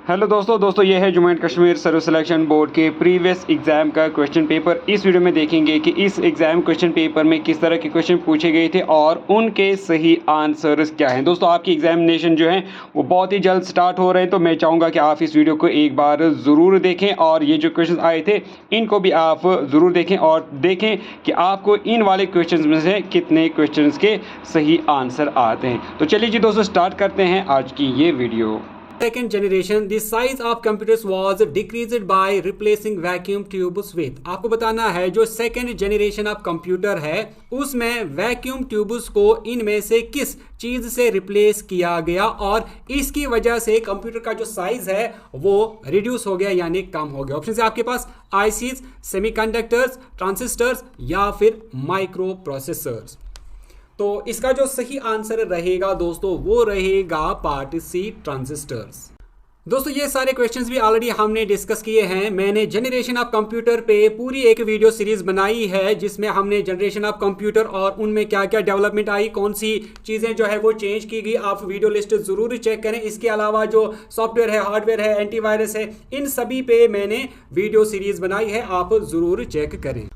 Hello दोस्तों ये है Jammu and Kashmir service selection board के प्रीवियस एग्ज़ाम का क्वेश्चन पेपर। इस वीडियो में देखेंगे कि इस एग्ज़ाम क्वेश्चन पेपर में किस तरह के क्वेश्चन पूछे गए थे और उनके सही आंसर्स क्या हैं। दोस्तों आपकी एग्जामिनेशन जो है वो बहुत ही जल्द स्टार्ट हो रहे हैं, तो मैं चाहूँगा कि आप इस वीडियो को एक बार ज़रूर देखें और ये जो क्वेश्चन आए थे इनको भी आप ज़रूर देखें और देखें कि आपको इन वाले क्वेश्चन में से कितने क्वेश्चन के सही आंसर आते हैं। तो चलिए जी दोस्तों स्टार्ट करते हैं आज की ये video. Second generation, the size of computers was decreased by replacing vacuum tubes with। आपको बताना है जो सेकेंड जनरेशन ऑफ कंप्यूटर है उसमें वैक्यूम ट्यूब्स को इनमें से किस चीज से रिप्लेस किया गया और इसकी वजह से कंप्यूटर का जो साइज है वो रिड्यूस हो गया यानी कम हो गया। ऑप्शन है आपके पास आईसीज, सेमीकंडक्टर्स, ट्रांजिस्टर्स या फिर माइक्रो प्रोसेसर्स। तो इसका जो सही आंसर रहेगा दोस्तों वो रहेगा पार्ट सी, ट्रांजिस्टर्स। दोस्तों ये सारे क्वेश्चंस भी ऑलरेडी हमने डिस्कस किए हैं। मैंने जनरेशन ऑफ कंप्यूटर पे पूरी एक वीडियो सीरीज बनाई है जिसमें हमने जनरेशन ऑफ कंप्यूटर और उनमें क्या क्या डेवलपमेंट आई, कौन सी चीज़ें जो है वो चेंज की गई। आप वीडियो लिस्ट जरूर चेक करें। इसके अलावा जो सॉफ्टवेयर है, हार्डवेयर है, एंटीवायरस है, इन सभी पे मैंने वीडियो सीरीज बनाई है, आप जरूर चेक करें।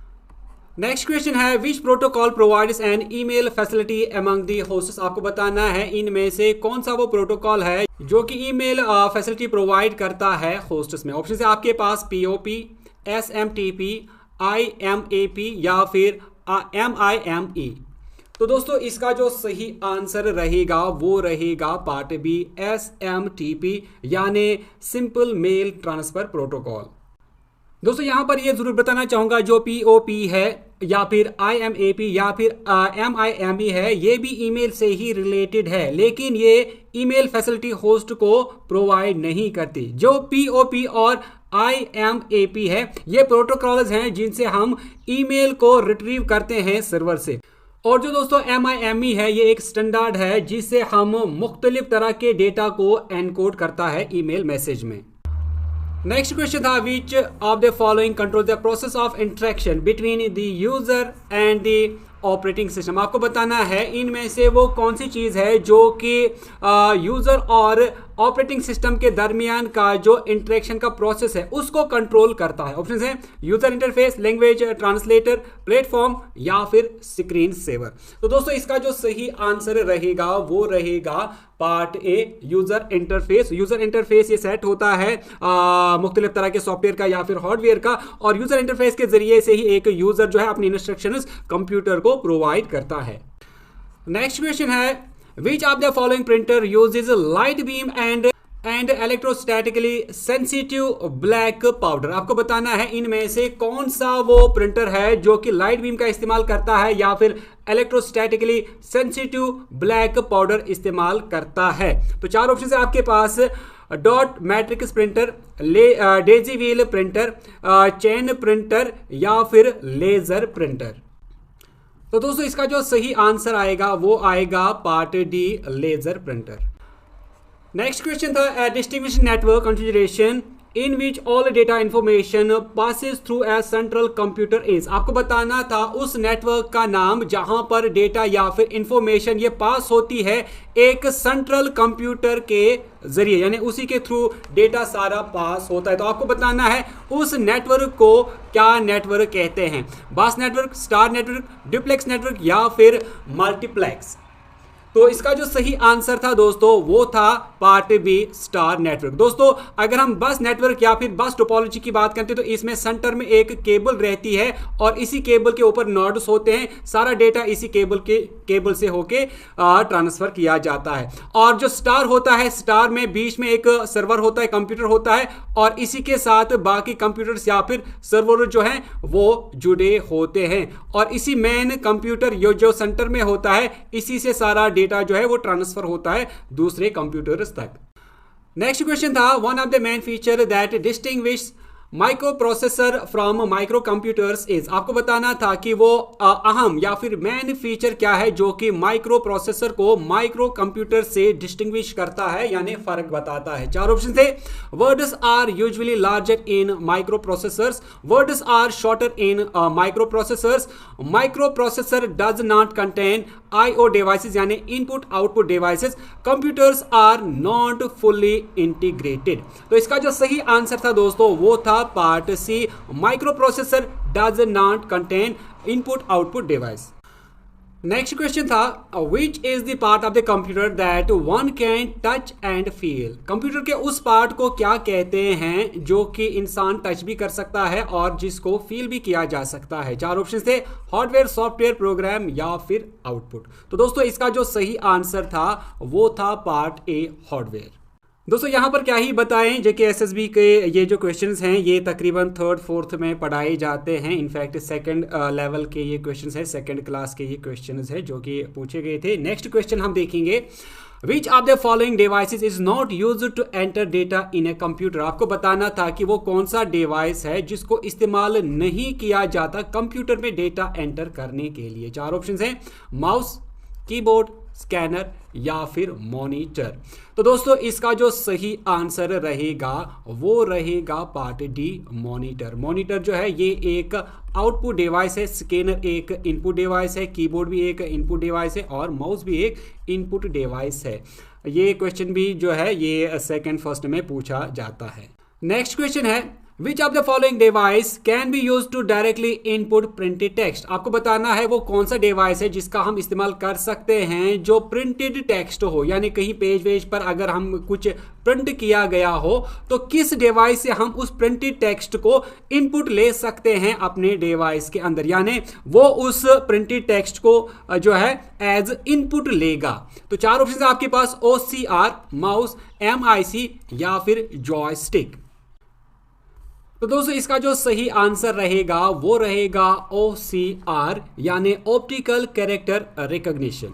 नेक्स्ट क्वेश्चन है विच protocol provides N email facility among the hosts. आपको बताना है इनमें से कौन सा वो प्रोटोकॉल है जो कि ईमेल फैसिलिटी प्रोवाइड करता है होस्ट्स में। ऑप्शन है आपके पास पीओपी, एसएमटीपी, आईएमएपी या फिर एमआईएमई। तो दोस्तों इसका जो सही आंसर रहेगा वो रहेगा पार्ट बी, एसएमटीपी यानी सिंपल मेल ट्रांसफर प्रोटोकॉल। दोस्तों यहां पर ये जरूर बताना चाहूंगा जो पीओपी है या फिर आईएमएपी या फिर एमआईएमई है ये भी ईमेल से ही रिलेटेड है, लेकिन ये ईमेल फैसिलिटी होस्ट को प्रोवाइड नहीं करती। जो पीओपी और आईएमएपी है ये प्रोटोकॉल्स हैं जिनसे हम ईमेल को रिट्रीव करते हैं सर्वर से। और जो दोस्तों एमआईएमई है ये एक स्टैंडर्ड है जिससे हम मुख्तलिफ तरह के डेटा को एनकोड करता है ईमेल मैसेज में। नेक्स्ट क्वेश्चन था विच of the following control the process of interaction between the user and the operating system. आपको बताना है इनमें से वो कौन सी चीज है जो कि यूजर और ऑपरेटिंग सिस्टम के दरमियान का जो इंटरेक्शन का प्रोसेस है उसको कंट्रोल करता है। ऑप्शन है user interface, language translator, platform या फिर स्क्रीन सेवर। तो दोस्तों इसका जो सही आंसर रहेगा वो रहेगा part A, user interface. User interface ये सेट होता है मुख्तलिफ तरह के सॉफ्टवेयर का या फिर हार्डवेयर का, और यूजर इंटरफेस के जरिए से ही एक यूजर जो है अपनी इंस्ट्रक्शंस कंप्यूटर को प्रोवाइड करता है। नेक्स्ट क्वेश्चन है Which of the following printer uses light beam and electrostatically sensitive black powder। आपको बताना है इनमें से कौन सा वो प्रिंटर है जो कि लाइट बीम का इस्तेमाल करता है या फिर इलेक्ट्रोस्टैटिकली सेंसिटिव ब्लैक पाउडर इस्तेमाल करता है। तो चार ऑप्शन है आपके पास, dot matrix printer, daisy wheel printer, chain printer या फिर लेजर प्रिंटर। तो दोस्तों इसका जो सही आंसर आएगा वो आएगा part D, laser printer. Next question था distribution network configuration in which all data information passes through a central computer is. आपको बताना था उस नेटवर्क का नाम जहां पर डेटा या फिर इंफॉर्मेशन ये पास होती है एक सेंट्रल कंप्यूटर के जरिए, यानी उसी के थ्रू डेटा सारा पास होता है। तो आपको बताना है उस नेटवर्क को क्या नेटवर्क कहते हैं, बस network, star network, duplex network या फिर मल्टीप्लेक्स। तो इसका जो सही आंसर था दोस्तों वो था पार्ट बी, स्टार नेटवर्क। दोस्तों अगर हम बस नेटवर्क या फिर बस टोपोलॉजी की बात करते हैं तो इसमें सेंटर में एक केबल रहती है और इसी केबल के ऊपर नोड्स होते हैं, सारा डेटा इसी केबल से होके ट्रांसफर किया जाता है। और जो स्टार होता है, स्टार में बीच में एक सर्वर होता है, कंप्यूटर होता है और इसी के साथ बाकी कंप्यूटर्स या फिर सर्वर जो है वो जुड़े होते हैं और इसी मेन कंप्यूटर जो सेंटर में होता है इसी से सारा डेटा जो है वो ट्रांसफर होता है दूसरे कंप्यूटर्स तक। नेक्स्ट क्वेश्चन था one of the main feature that distinguish micro processor from micro computers is, आपको बताना था कि वो अहम या फिर मेन फीचर क्या है जो कि माइक्रो प्रोसेसर को माइक्रो कंप्यूटर से डिस्टिंग्विश करता है यानी फर्क बताता है। 4 ऑप्शन थे। Words are usually larger in micro processors, words are shorter in micro processors, micro processor does not contain IO devices यानी input output devices, computers are not fully integrated. तो इसका जो सही आंसर था दोस्तों वो था part C, micro processor does not contain input output device. Next question था which is the part of the computer that one can touch and feel, computer के उस पार्ट को क्या कहते हैं जो कि इंसान टच भी कर सकता है और जिसको फील भी किया जा सकता है। 4 ऑप्शन थे, हार्डवेयर, सॉफ्टवेयर, प्रोग्राम या फिर आउटपुट। तो दोस्तों इसका जो सही आंसर था वो था पार्ट ए, हार्डवेयर। दोस्तों यहाँ पर क्या ही बताएं, JKSSB के ये जो क्वेश्चंस हैं ये तकरीबन 3rd 4th में पढ़ाए जाते हैं। इनफैक्ट 2nd लेवल के ये क्वेश्चंस हैं, 2nd क्लास के ये क्वेश्चंस हैं जो कि पूछे गए थे। नेक्स्ट क्वेश्चन हम देखेंगे, which of the following devices is not used to enter data in a computer, आपको बताना था कि वो कौन सा डिवाइस है जिसको इस्तेमाल नहीं किया जाता कंप्यूटर में डेटा एंटर करने के लिए। 4 ऑप्शन हैं, माउस, कीबोर्ड, स्कैनर या फिर मॉनिटर। तो दोस्तों इसका जो सही आंसर रहेगा वो रहेगा पार्ट डी, मॉनिटर। मॉनिटर जो है ये एक आउटपुट डिवाइस है, स्कैनर एक इनपुट डिवाइस है, कीबोर्ड भी एक इनपुट डिवाइस है और माउस भी एक इनपुट डिवाइस है। ये क्वेश्चन भी जो है ये 2nd 1st में पूछा जाता है। नेक्स्ट क्वेश्चन है, Which of the following device can be used to directly input printed text, आपको बताना है वो कौन सा डिवाइस है जिसका हम इस्तेमाल कर सकते हैं जो प्रिंटेड टेक्स्ट हो, यानी कहीं पेज वेज पर अगर हम कुछ प्रिंट किया गया हो तो किस डिवाइस से हम उस प्रिंटेड टेक्स्ट को इनपुट ले सकते हैं अपने डिवाइस के अंदर, यानी वो उस प्रिंटेड टेक्स्ट को जो है एज इनपुट लेगा। तो 4 ऑप्शन है आपके पास, OCR, माउस, MIC या फिर जॉयस्टिक। तो दोस्तों इसका जो सही आंसर रहेगा वो रहेगा OCR यानी optical character recognition.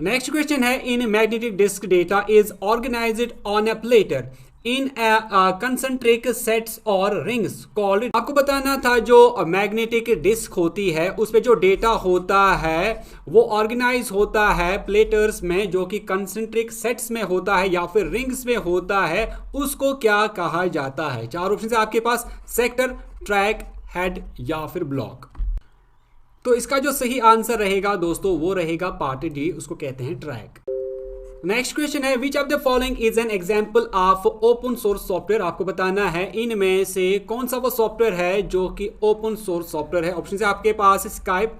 Next question है, in magnetic disk data is organized on a platter in concentric sets or rings called, आपको बताना था जो मैग्नेटिक डिस्क होती है उस पे जो डेटा होता है वो ऑर्गेनाइज होता है प्लेटर्स में जो कि कंसेंट्रिक सेट्स में होता है या फिर रिंग्स में होता है, उसको क्या कहा जाता है। 4 ऑप्शन है आपके पास, सेक्टर, ट्रैक, हेड या फिर ब्लॉक। तो इसका जो सही आंसर रहेगा दोस्तों वो रहेगा पार्ट डी, उसको कहते हैं ट्रैक। नेक्स्ट क्वेश्चन है, विच of the following is an example of open source software, आपको बताना है इनमें से कौन सा वो सॉफ्टवेयर है जो कि ओपन सोर्स सॉफ्टवेयर है। ऑप्शन है आपके पास, Skype,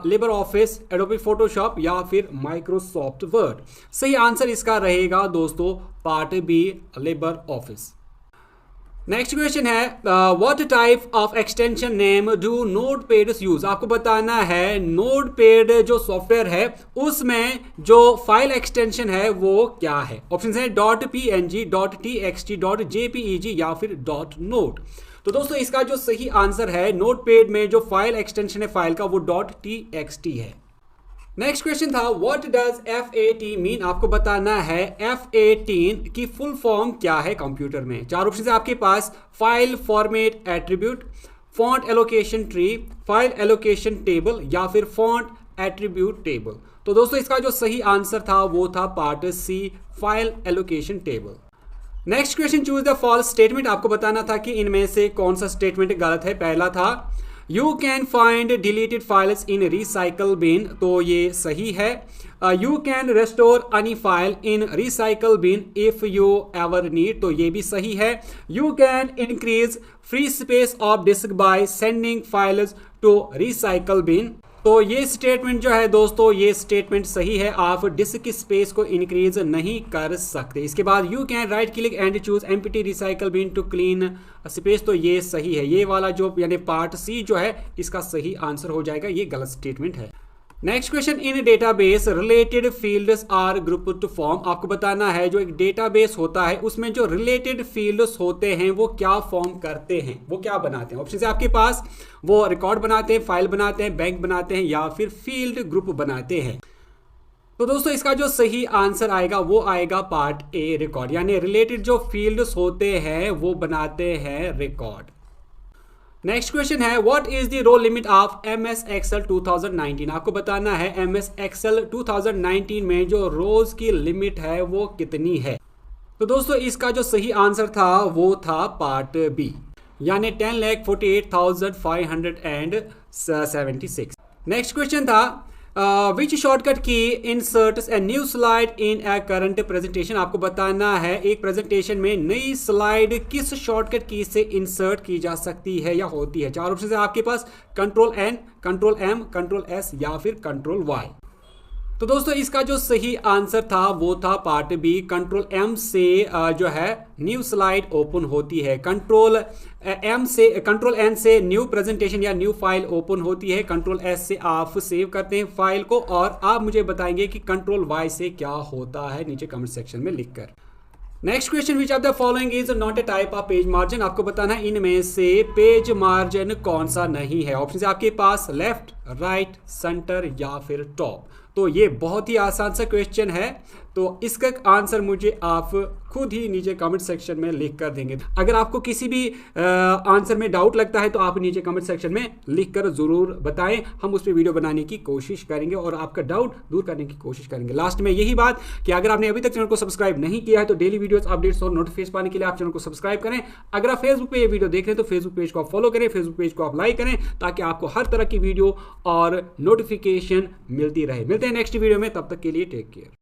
Libre Office, Adobe Photoshop या फिर माइक्रोसॉफ्ट वर्ड। सही आंसर इसका रहेगा दोस्तों part B, Libre Office. Next question है, what type of extension name do Notepad use, आपको बताना है नोटपैड जो सॉफ्टवेयर है उसमें जो फाइल एक्सटेंशन है वो क्या है। ऑप्शन है .png, .txt, .jpeg या फिर .note। तो दोस्तों इसका जो सही आंसर है नोटपैड में जो फाइल एक्सटेंशन है फाइल का वो .txt है। नेक्स्ट क्वेश्चन था, व्हाट डज F18 मीन, आपको बताना है F18 की फुल फॉर्म क्या है कंप्यूटर में। 4 ऑप्शन है आपके पास, file format attribute, font allocation tree, file allocation table या फिर फॉन्ट एट्रीब्यूट टेबल। तो दोस्तों इसका जो सही आंसर था वो था part C, file allocation table. Next question, choose the false statement, आपको बताना था कि इनमें से कौन सा स्टेटमेंट गलत है। पहला था, you can find deleted files in recycle bin, तो ये सही है। You can restore any file in recycle bin if you ever need, तो ये भी सही है। You can increase free space of disk by sending files to recycle bin, तो ये स्टेटमेंट जो है दोस्तों ये स्टेटमेंट सही है, आप डिस्क की स्पेस को इंक्रीज नहीं कर सकते। इसके बाद you can right click and choose empty recycle bin to clean space, तो ये सही है। ये वाला जो यानी पार्ट सी जो है इसका सही आंसर हो जाएगा, ये गलत स्टेटमेंट है। Next question, in database related fields are grouped to form, आपको बताना है जो एक डेटाबेस होता है उसमें जो रिलेटेड फील्ड्स होते हैं वो क्या फॉर्म करते हैं, वो क्या बनाते हैं। ऑप्शन है आपके पास, वो रिकॉर्ड बनाते हैं, फाइल बनाते हैं, बैंक बनाते हैं या फिर फील्ड ग्रुप बनाते हैं। तो दोस्तों इसका जो सही आंसर आएगा वो आएगा पार्ट ए, रिकॉर्ड, यानी रिलेटेड जो फील्ड्स होते हैं वो बनाते हैं रिकॉर्ड। नेक्स्ट क्वेश्चन है what is the row limit of MS Excel 2019। आपको बताना है MS Excel 2019 में जो रोज की लिमिट है वो कितनी है। तो दोस्तों इसका जो सही आंसर था वो था पार्ट बी, यानी 10,48,576। नेक्स्ट क्वेश्चन था विच शॉर्टकट की inserts a new slide in A current presentation. आपको बताना है एक प्रेजेंटेशन में नई स्लाइड किस शॉर्टकट की से इंसर्ट की जा सकती है या होती है। चार ऑप्शन है आपके पास, control N, control M, control S या फिर कंट्रोल Y। तो दोस्तों इसका जो सही आंसर था वो था पार्ट बी, कंट्रोल M से जो है न्यू स्लाइड ओपन होती है, कंट्रोल N से न्यू प्रेजेंटेशन या न्यू फाइल ओपन होती है, कंट्रोल S से आप सेव करते हैं फाइल को, और आप मुझे बताएंगे कि कंट्रोल Y से क्या होता है नीचे कमेंट सेक्शन में लिखकर। Next question, which of the following is not a type of page margin. आपको बताना है इनमें से पेज मार्जिन कौन सा नहीं है। ऑप्शन है आपके पास लेफ्ट, राइट, सेंटर या फिर टॉप। तो ये बहुत ही आसान सा क्वेश्चन है, तो इसका आंसर मुझे आप खुद ही नीचे कमेंट सेक्शन में लिख कर देंगे। अगर आपको किसी भी आंसर में डाउट लगता है तो आप नीचे कमेंट सेक्शन में लिख कर जरूर बताएं, हम उस पर वीडियो बनाने की कोशिश करेंगे और आपका डाउट दूर करने की कोशिश करेंगे। लास्ट में यही बात कि अगर आपने अभी तक चैनल को सब्सक्राइब नहीं किया है तो डेली वीडियोस, अपडेट्स और नोटिफिकेशन पाने के लिए आप चैनल को सब्सक्राइब करें। अगर आप फेसबुक पे ये वीडियो देख रहे हैं तो फेसबुक पेज को आप फॉलो करें, फेसबुक पेज को आप लाइक करें, ताकि आपको हर तरह की वीडियो और नोटिफिकेशन मिलती रहे। मिलते हैं नेक्स्ट वीडियो में, तब तक के लिए टेक केयर।